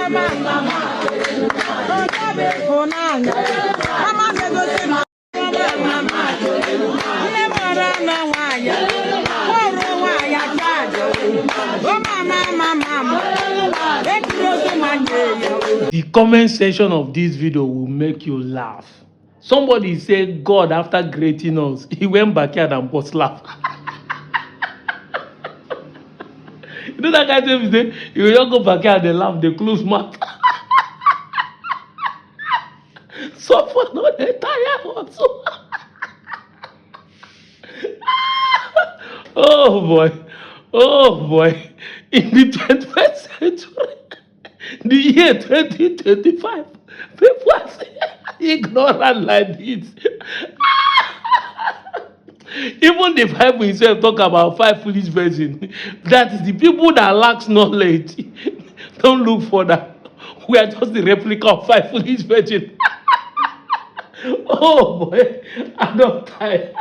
The comment section of this video will make you laugh. Somebody said God, after creating us, he went backyard and bust laugh. You know that guy say, you just go backyard, they laugh, they close mouth. So for no they tire also. Oh boy. In the 21st century, the year 2025, people are ignorant like this. Even the Bible itself talk about 5 foolish virgins. That is the people that lacks knowledge. Don't look for that. We are just the replica of 5 foolish virgins. Oh boy, I don't die.